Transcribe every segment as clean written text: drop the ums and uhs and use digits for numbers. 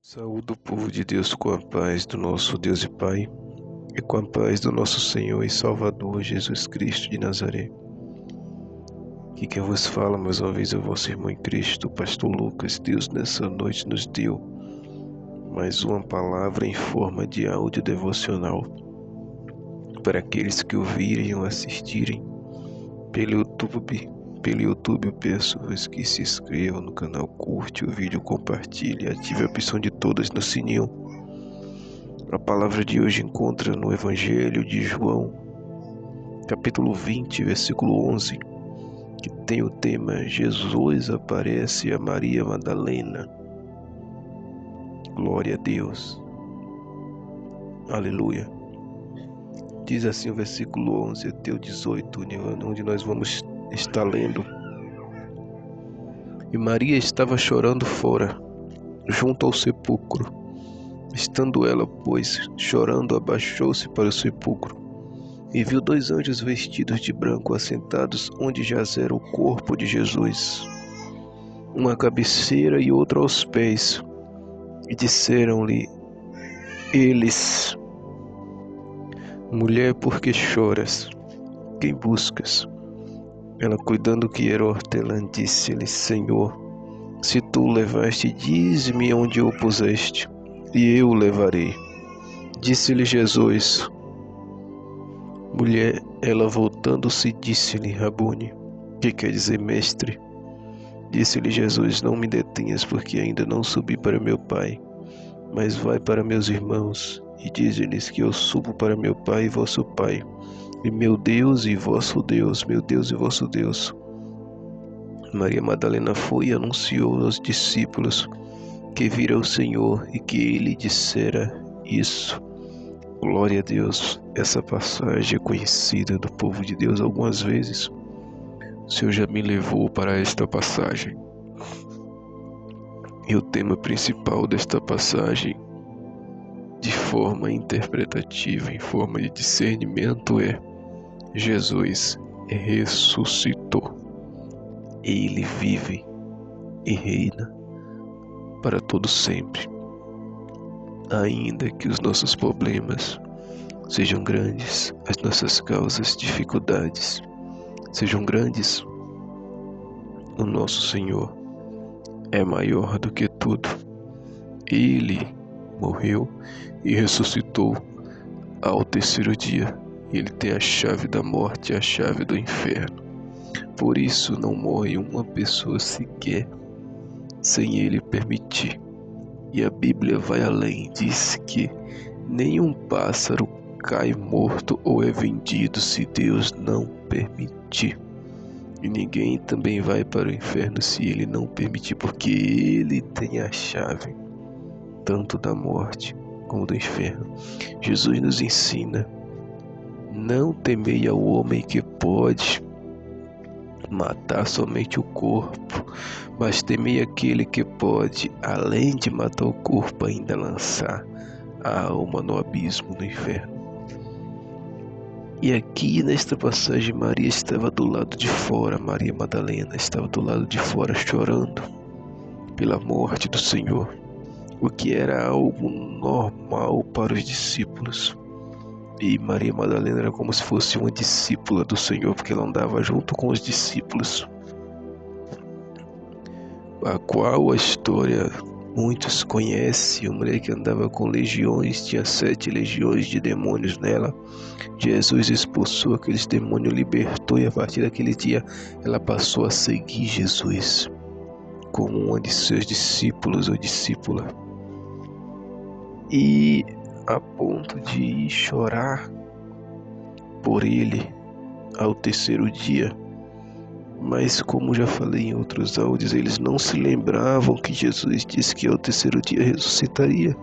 Saúde o povo de Deus com a paz do nosso Deus e Pai e com a paz do nosso Senhor e Salvador Jesus Cristo de Nazaré. Aqui quem vos fala mais uma vez é o vosso irmão em Cristo, o pastor Lucas. Deus nessa noite nos deu mais uma palavra em forma de áudio devocional para aqueles que ouvirem ou assistirem pelo YouTube. Eu peço-vos que se inscrevam no canal, curte o vídeo, compartilhe, ative a opção de todas no sininho. A palavra de hoje encontra no Evangelho de João, capítulo 20, versículo 11, que tem o tema Jesus aparece a Maria Madalena. Glória a Deus. Aleluia. Diz assim o versículo 11 até o 18, onde nós vamos estar lendo. E Maria estava chorando fora, junto ao sepulcro. Estando ela, pois, chorando, abaixou-se para o sepulcro, e viu dois anjos vestidos de branco assentados onde jazera o corpo de Jesus, uma à cabeceira e outro aos pés. E disseram-lhe eles: Mulher, por que choras? Quem buscas? Ela, cuidando que era hortelã, disse-lhe: Senhor, se tu o levaste, dize-me onde o puseste, e eu o levarei. Disse-lhe Jesus: Mulher. Ela, voltando-se, disse-lhe: Rabone, que quer dizer mestre? Disse-lhe Jesus: Não me detenhas, porque ainda não subi para meu Pai, mas vai para meus irmãos, e dize-lhes que eu subo para meu Pai e vosso Pai, e meu Deus e vosso Deus, meu Deus e vosso Deus. Maria Madalena foi e anunciou aos discípulos que vira o Senhor e que ele dissera isso. Glória a Deus. Essa passagem é conhecida do povo de Deus algumas vezes. O Senhor já me levou para esta passagem. E o tema principal desta passagem, de forma interpretativa, em forma de discernimento, é: Jesus ressuscitou. Ele vive e reina para todo sempre. Ainda que os nossos problemas sejam grandes, as nossas causas, dificuldades sejam grandes, o nosso Senhor é maior do que tudo. Ele morreu e ressuscitou ao terceiro dia. Ele tem a chave da morte, a chave do inferno. Por isso não morre uma pessoa sequer sem ele permitir. E a Bíblia vai além, diz que nenhum pássaro cai morto ou é vendido se Deus não permitir. E ninguém também vai para o inferno se ele não permitir, porque ele tem a chave tanto da morte como do inferno. Jesus nos ensina: não temei ao homem que pode matar somente o corpo, mas temei aquele que pode, além de matar o corpo, ainda lançar a alma no abismo do inferno. E aqui nesta passagem, Maria estava do lado de fora, Maria Madalena estava do lado de fora chorando pela morte do Senhor, o que era algo normal para os discípulos. E Maria Madalena era como se fosse uma discípula do Senhor, porque ela andava junto com os discípulos, a qual a história muitos conhecem. Uma mulher que andava com legiões, tinha 7 legiões de demônios nela. Jesus expulsou aqueles demônios, libertou, e a partir daquele dia ela passou a seguir Jesus como uma de seus discípulos ou discípula. E a ponto de chorar por ele ao terceiro dia. Mas como já falei em outros áudios, eles não se lembravam que Jesus disse que ao terceiro dia ressuscitaria.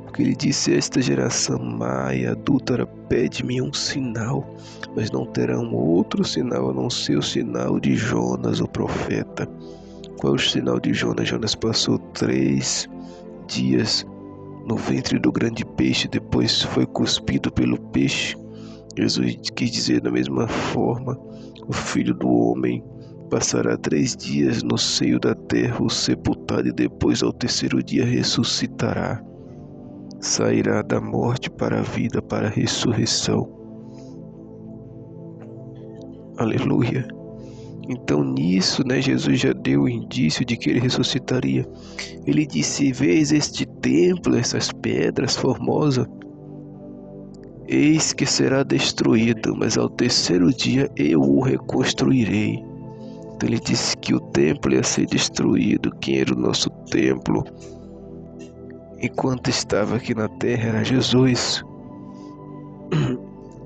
Porque ele disse: esta geração má e adúltera pede-me um sinal, mas não terão outro sinal a não ser o sinal de Jonas, o profeta. Qual é o sinal de Jonas? Jonas passou 3 dias no ventre do grande peixe, depois foi cuspido pelo peixe. Jesus quis dizer da mesma forma: o Filho do Homem passará 3 dias no seio da terra, o sepultado, e depois ao terceiro dia ressuscitará. Sairá da morte para a vida, para a ressurreição. Aleluia. Então nisso, Jesus já deu o indício de que ele ressuscitaria. Ele disse: vês este templo, essas pedras formosas? Eis que será destruído, mas ao terceiro dia eu o reconstruirei. Então ele disse que o templo ia ser destruído. Quem era o nosso templo enquanto estava aqui na terra era Jesus.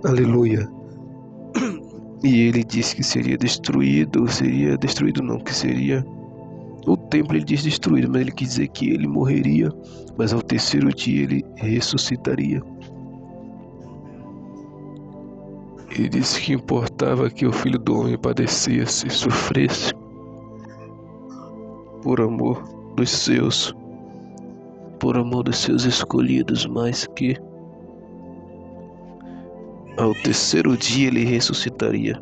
Aleluia. E ele disse que seria destruído, que seria o templo. Ele disse destruído, mas ele quis dizer que ele morreria, mas ao terceiro dia ele ressuscitaria. Ele disse que importava que o Filho do Homem padecesse e sofresse por amor dos seus, escolhidos, mas que ao terceiro dia ele ressuscitaria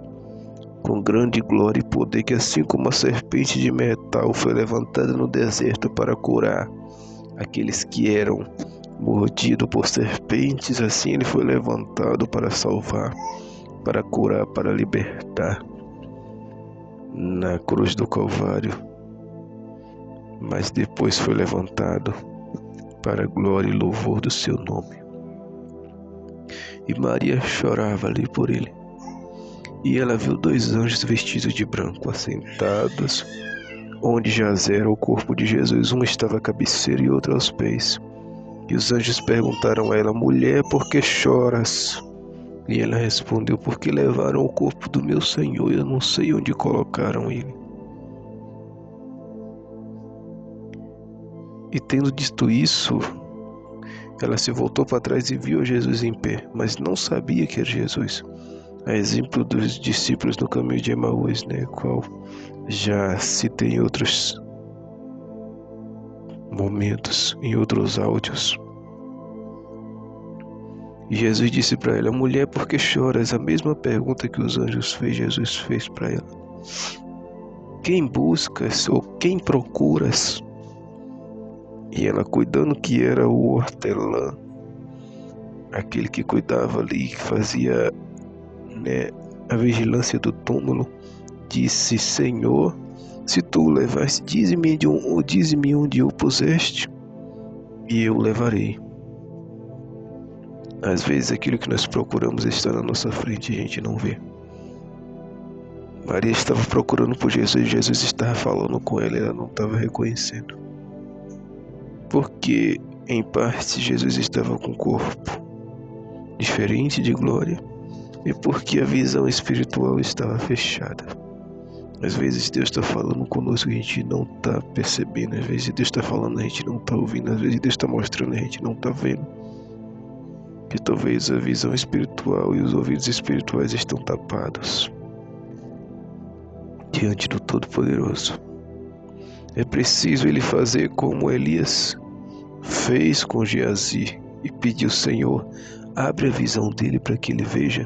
com grande glória e poder, que assim como a serpente de metal foi levantada no deserto para curar aqueles que eram mordidos por serpentes, assim ele foi levantado para salvar, para curar, para libertar na cruz do Calvário, mas depois foi levantado para a glória e louvor do seu nome. E Maria chorava ali por ele. E ela viu 2 anjos vestidos de branco assentados onde jazera o corpo de Jesus. Um estava à cabeceira e outro aos pés. E os anjos perguntaram a ela: mulher, por que choras? E ela respondeu: porque levaram o corpo do meu Senhor, eu não sei onde colocaram ele. E tendo dito isso, ela se voltou para trás e viu Jesus em pé, mas não sabia que era Jesus. A exemplo dos discípulos no caminho de Emaús, qual já citei em outros momentos, em outros áudios. E Jesus disse para ela: mulher, por que choras? A mesma pergunta que os anjos fez, Jesus fez para ela. Quem buscas ou quem procuras? E ela, cuidando que era o hortelã, aquele que cuidava ali, que fazia a vigilância do túmulo, disse: Senhor, se tu o levaste, dize-me onde o puseste, e eu o levarei. Às vezes aquilo que nós procuramos está na nossa frente e a gente não vê. Maria estava procurando por Jesus, Jesus estava falando com ela, ela não estava reconhecendo. Porque, em parte, Jesus estava com um corpo diferente de glória, e porque a visão espiritual estava fechada. Às vezes Deus está falando conosco e a gente não está percebendo. Às vezes Deus está falando e a gente não está ouvindo. Às vezes Deus está mostrando e a gente não está vendo. Que talvez a visão espiritual e os ouvidos espirituais estão tapados diante do Todo-Poderoso. É preciso ele fazer como Elias fez com Geazi e pediu: Senhor, abre a visão dele para que ele veja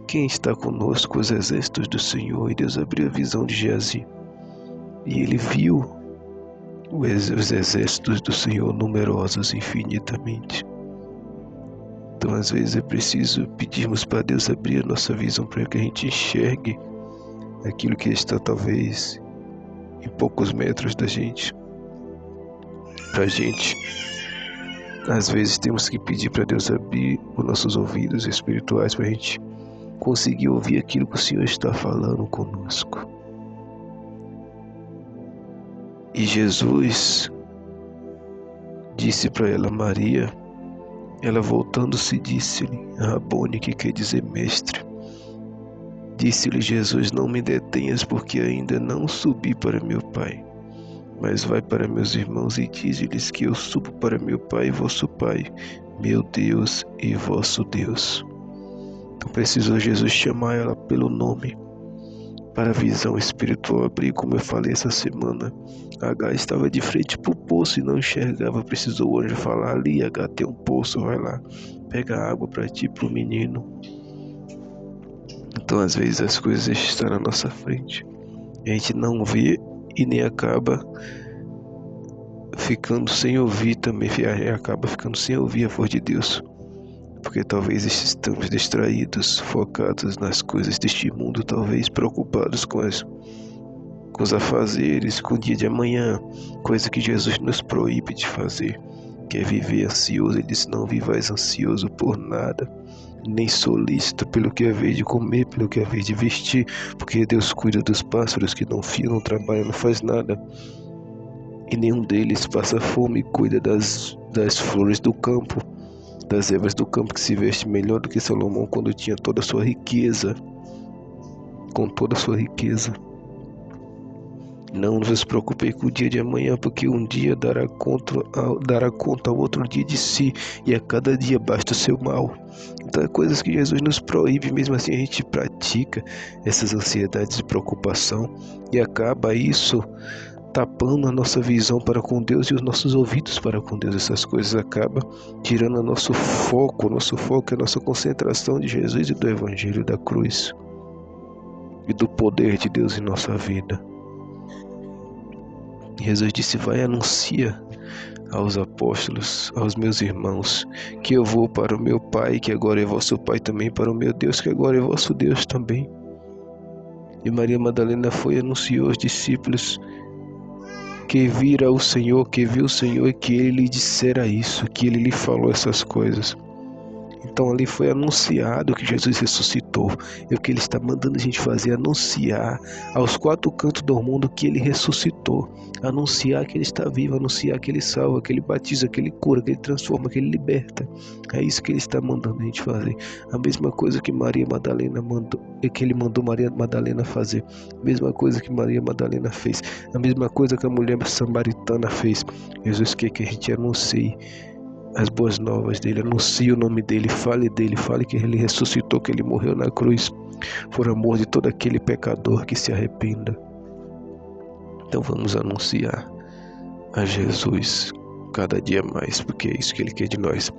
quem está conosco, os exércitos do Senhor. E Deus abriu a visão de Geazi e ele viu os exércitos do Senhor numerosos infinitamente. Então às vezes é preciso pedirmos para Deus abrir a nossa visão para que a gente enxergue aquilo que está talvez em poucos metros da gente. Pra gente, às vezes temos que pedir para Deus abrir os nossos ouvidos espirituais para a gente conseguir ouvir aquilo que o Senhor está falando conosco. E Jesus disse para ela: Maria. Ela, voltando-se, disse-lhe: Rabone, que quer dizer mestre. Disse-lhe Jesus: não me detenhas, porque ainda não subi para meu Pai, mas vai para meus irmãos e dize-lhes que eu subo para meu Pai e vosso Pai, meu Deus e vosso Deus. Então precisou Jesus chamar ela pelo nome, para a visão espiritual abrir. Como eu falei essa semana, H estava de frente para o poço e não enxergava. Precisou o anjo falar: ali, H, tem um poço, vai lá, pega água para ti e para o menino. Então às vezes as coisas estão na nossa frente A gente não vê e nem acaba ficando sem ouvir também, acaba ficando sem ouvir a voz de Deus. Porque talvez estamos distraídos, focados nas coisas deste mundo, talvez preocupados com os afazeres, com o dia de amanhã, coisa que Jesus nos proíbe de fazer, que é viver ansioso. Ele disse: não vivais ansioso por nada, nem solícito pelo que é vez de comer, pelo que é vez de vestir, porque Deus cuida dos pássaros que não fiam, não trabalham, não faz nada, e nenhum deles passa fome, e cuida das flores do campo, das ervas do campo, que se veste melhor do que Salomão quando tinha toda a sua riqueza, com toda a sua riqueza. Não vos preocupei com o dia de amanhã, porque um dia dará conta ao outro dia de si, e a cada dia basta o seu mal. Então é coisas que Jesus nos proíbe, mesmo assim a gente pratica essas ansiedades e preocupação, e acaba isso tapando a nossa visão para com Deus e os nossos ouvidos para com Deus. Essas coisas acabam tirando o nosso foco é a nossa concentração de Jesus e do Evangelho da cruz e do poder de Deus em nossa vida. Jesus disse: vai, anuncia aos apóstolos, aos meus irmãos, que eu vou para o meu Pai, que agora é vosso Pai também, para o meu Deus, que agora é vosso Deus também. E Maria Madalena foi e anunciou aos discípulos que vira o Senhor, que viu o Senhor, e que ele lhe dissera isso, que ele lhe falou essas coisas. Então ali foi anunciado que Jesus ressuscitou. E o que ele está mandando a gente fazer é anunciar aos quatro cantos do mundo que ele ressuscitou. Anunciar que ele está vivo, anunciar que ele salva, que ele batiza, que ele cura, que ele transforma, que ele liberta. É isso que ele está mandando a gente fazer. A mesma coisa que Maria Madalena mandou, que ele mandou Maria Madalena fazer. A mesma coisa que Maria Madalena fez. A mesma coisa que a mulher samaritana fez. Jesus quer que a gente anuncie as boas novas dele, anuncie o nome dele, fale que ele ressuscitou, que ele morreu na cruz por amor de todo aquele pecador que se arrependa. Então vamos anunciar a Jesus cada dia mais, porque é isso que ele quer de nós.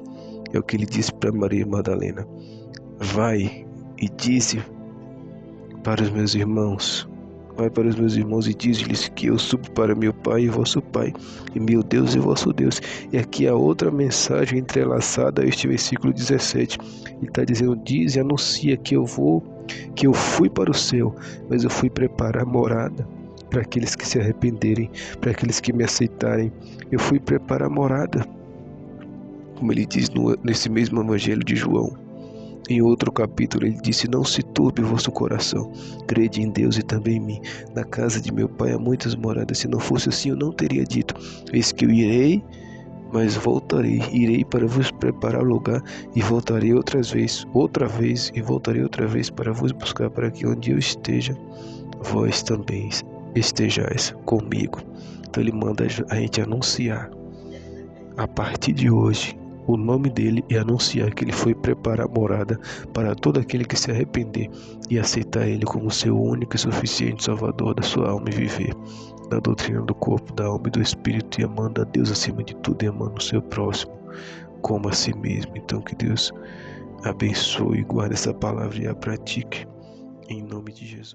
É o que ele disse para Maria Madalena: vai e dize para os meus irmãos, vai para os meus irmãos e diz-lhes que eu subo para meu Pai e vosso Pai, e meu Deus e vosso Deus. E aqui há outra mensagem entrelaçada a este versículo 17. Ele está dizendo: diz e anuncia que eu fui para o céu, mas eu fui preparar morada para aqueles que se arrependerem, para aqueles que me aceitarem. Eu fui preparar morada, como ele diz nesse mesmo evangelho de João. Em outro capítulo ele disse: não se turbe o vosso coração, crede em Deus e também em mim. Na casa de meu Pai há muitas moradas, se não fosse assim eu não teria dito: eis que eu irei, mas voltarei, irei para vos preparar lugar, e voltarei outra vez, e voltarei outra vez para vos buscar, para que onde eu esteja, vós também estejais comigo. Então ele manda a gente anunciar a partir de hoje o nome dele e anunciar que ele foi preparar morada para todo aquele que se arrepender e aceitar ele como seu único e suficiente Salvador da sua alma e viver na doutrina do corpo, da alma e do espírito, e amando a Deus acima de tudo e amando o seu próximo como a si mesmo. Então que Deus abençoe e guarde essa palavra e a pratique em nome de Jesus.